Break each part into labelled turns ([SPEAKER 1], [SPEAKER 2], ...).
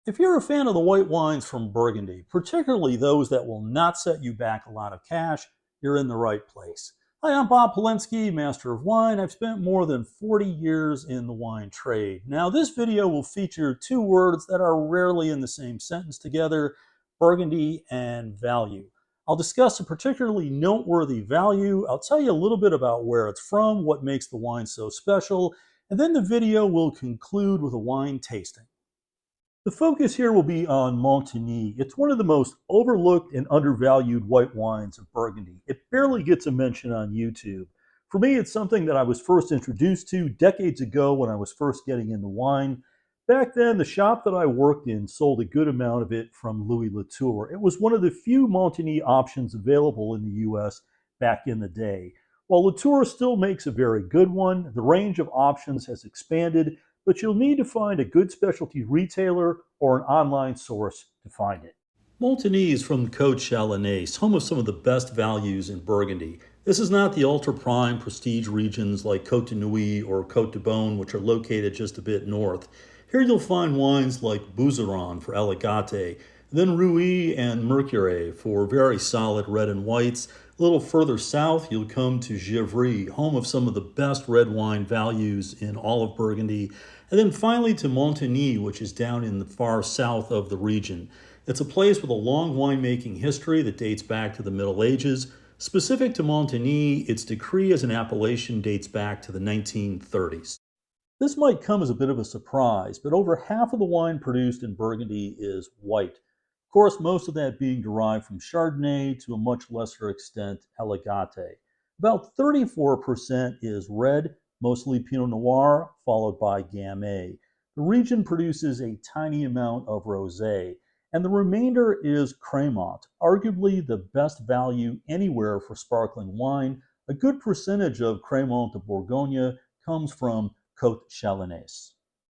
[SPEAKER 1] If you're a fan of the white wines from Burgundy, particularly those that will not set you back a lot of cash, you're in the right place. Hi, I'm Bob Paulinski, Master of Wine. I've spent more than 40 years in the wine trade. Now, this video will feature two words that are rarely in the same sentence together: Burgundy and value. I'll discuss a particularly noteworthy value. I'll tell you a little bit about where it's from, what makes the wine so special, and then the video will conclude with a wine tasting. The focus here will be on Montagny. It's one of the most overlooked and undervalued white wines of Burgundy. It barely gets a mention on YouTube. For me, it's something that I was first introduced to decades ago when I was first getting into wine. Back then, the shop that I worked in sold a good amount of it from Louis Latour. It was one of the few Montagny options available in the US back in the day. While Latour still makes a very good one, the range of options has expanded, but you'll need to find a good specialty retailer or an online source to find it. Montagny is from Cote Chalonnaise, home of some of the best values in Burgundy. This is not the ultra-prime prestige regions like Cote de Nuits or Cote de Beaune, which are located just a bit north. Here you'll find wines like Bouzeron for Aligote, then Rully and Mercurey for very solid red and whites. A little further south, you'll come to Givry, home of some of the best red wine values in all of Burgundy. And then finally to Montagny, which is down in the far south of the region. It's a place with a long winemaking history that dates back to the Middle Ages. Specific to Montagny, its decree as an appellation dates back to the 1930s. This might come as a bit of a surprise, but over half of the wine produced in Burgundy is white. Of course, most of that being derived from Chardonnay, to a much lesser extent, Aligote. About 34% is red, mostly Pinot Noir, followed by Gamay. The region produces a tiny amount of rosé, and the remainder is Crémant, arguably the best value anywhere for sparkling wine. A good percentage of Crémant de Bourgogne comes from Cote Chalonnaise.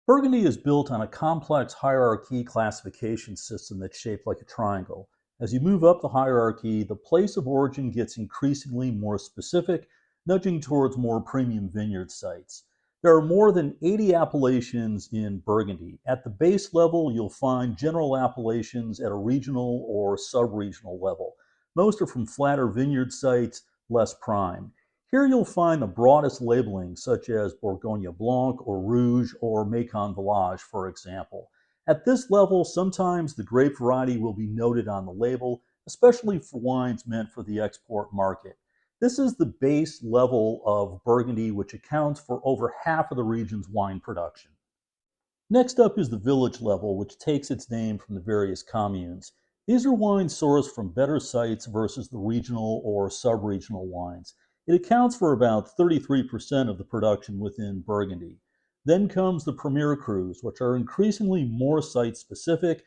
[SPEAKER 1] Burgundy is built on a complex hierarchy classification system that's shaped like a triangle. As you move up the hierarchy, the place of origin gets increasingly more specific, nudging towards more premium vineyard sites. There are more than 80 appellations in Burgundy. At the base level, you'll find general appellations at a regional or sub-regional level. Most are from flatter vineyard sites, less prime. Here you'll find the broadest labeling, such as Bourgogne Blanc or Rouge or Macon Village, for example. At this level, sometimes the grape variety will be noted on the label, especially for wines meant for the export market. This is the base level of Burgundy, which accounts for over half of the region's wine production. Next up is the village level, which takes its name from the various communes. These are wines sourced from better sites versus the regional or sub-regional wines. It accounts for about 33% of the production within Burgundy. Then comes the Premier Crus, which are increasingly more site-specific,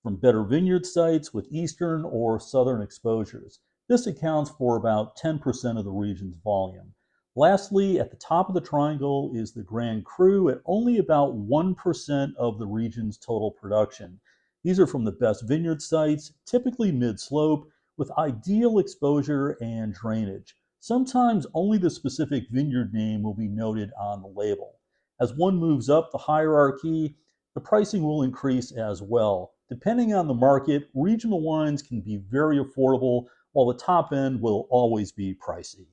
[SPEAKER 1] from better vineyard sites with eastern or southern exposures. This accounts for about 10% of the region's volume. Lastly, at the top of the triangle is the Grand Cru at only about 1% of the region's total production. These are from the best vineyard sites, typically mid-slope, with ideal exposure and drainage. Sometimes only the specific vineyard name will be noted on the label. As one moves up the hierarchy, the pricing will increase as well. Depending on the market, regional wines can be very affordable, while the top end will always be pricey.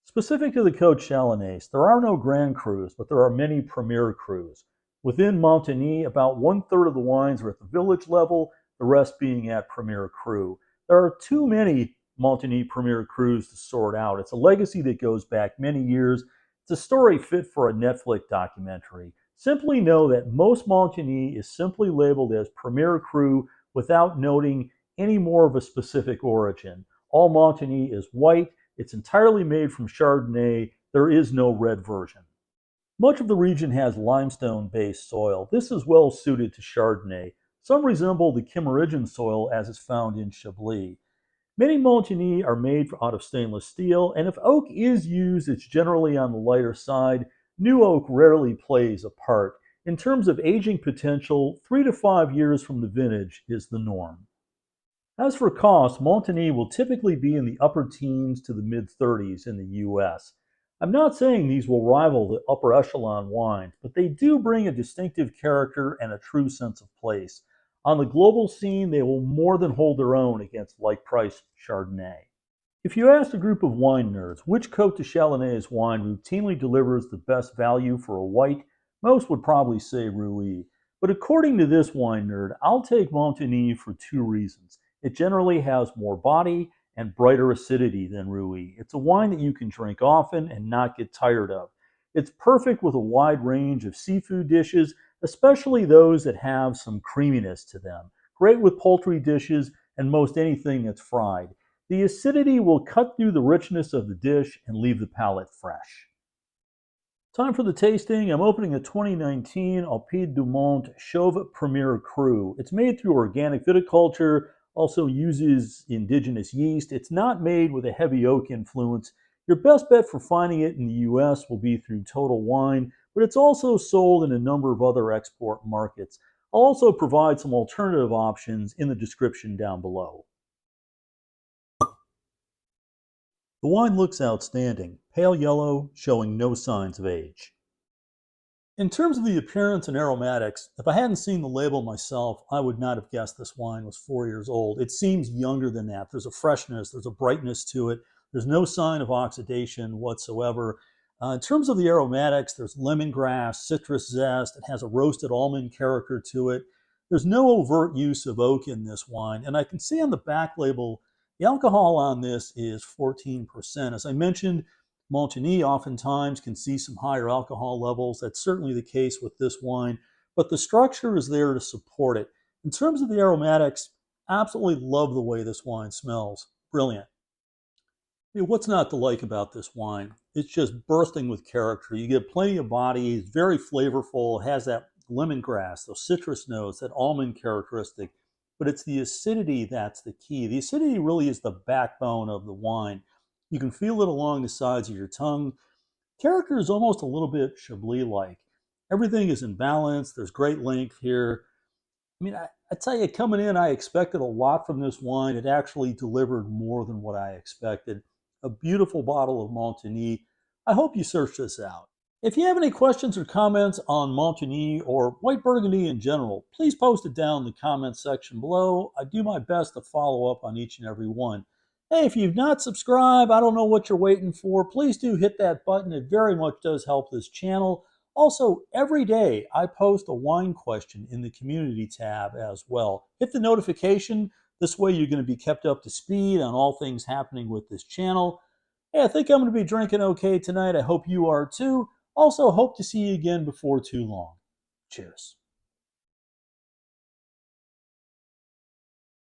[SPEAKER 1] Specific to the Cote Chalonnaise, there are no Grand Crus, but there are many Premier Crus. Within Montagny, about one-third of the wines are at the village level, the rest being at Premier Cru. There are too many Montagny Premier Crus to sort out. It's a legacy that goes back many years. It's a story fit for a Netflix documentary. Simply know that most Montagny is simply labeled as Premier Cru without noting any more of a specific origin. All Montagny is white. It's entirely made from Chardonnay. There is no red version. Much of the region has limestone-based soil. This is well suited to Chardonnay. Some resemble the Kimmeridgian soil as is found in Chablis. Many Montagny are made out of stainless steel, and if oak is used, it's generally on the lighter side. New oak rarely plays a part. In terms of aging potential, 3 to 5 years from the vintage is the norm. As for cost, Montagny will typically be in the upper teens to the mid-30s in the US. I'm not saying these will rival the upper echelon wines, but they do bring a distinctive character and a true sense of place. On the global scene, they will more than hold their own against like-priced Chardonnay. If you asked a group of wine nerds which Cote de Chalonnaise wine routinely delivers the best value for a white, most would probably say Rully. But according to this wine nerd, I'll take Montagny for two reasons. It generally has more body and brighter acidity than Rully. It's a wine that you can drink often and not get tired of. It's perfect with a wide range of seafood dishes, especially those that have some creaminess to them. Great with poultry dishes and most anything that's fried. The acidity will cut through the richness of the dish and leave the palate fresh. Time for the tasting. I'm opening a 2019 Alpide du Mont Chauve Premier Cru. It's made through organic viticulture, also uses indigenous yeast. It's not made with a heavy oak influence. Your best bet for finding it in the US will be through Total Wine, but it's also sold in a number of other export markets. I'll also provide some alternative options in the description down below. The wine looks outstanding, pale yellow, showing no signs of age. In terms of the appearance and aromatics, if I hadn't seen the label myself, I would not have guessed this wine was 4 years old. It seems younger than that. There's a freshness, there's a brightness to it. There's no sign of oxidation whatsoever. In terms of the aromatics, there's lemongrass, citrus zest. It has a roasted almond character to it. There's no overt use of oak in this wine. And I can see on the back label, the alcohol on this is 14%. As I mentioned, Montagny oftentimes can see some higher alcohol levels. That's certainly the case with this wine, but the structure is there to support it. In terms of the aromatics, absolutely love the way this wine smells. Brilliant. I mean, what's not to like about this wine? It's just bursting with character. You get plenty of body. It's very flavorful. It has that lemongrass, those citrus notes, that almond characteristic. But it's the acidity that's the key. The acidity really is the backbone of the wine. You can feel it along the sides of your tongue. Character is almost a little bit Chablis-like. Everything is in balance. There's great length here. I mean, I tell you, coming in, I expected a lot from this wine. It actually delivered more than what I expected. A beautiful bottle of Montagny. I hope you search this out. If you have any questions or comments on Montagny or white Burgundy in general, please post it down in the comments section below. I do my best to follow up on each and every one. Hey, if you've not subscribed, I don't know what you're waiting for. Please do hit that button. It very much does help this channel. Also, every day I post a wine question in the community tab as well. Hit the notification. This way you're going to be kept up to speed on all things happening with this channel. Hey, I think I'm going to be drinking okay tonight. I hope you are too. Also, hope to see you again before too long. Cheers.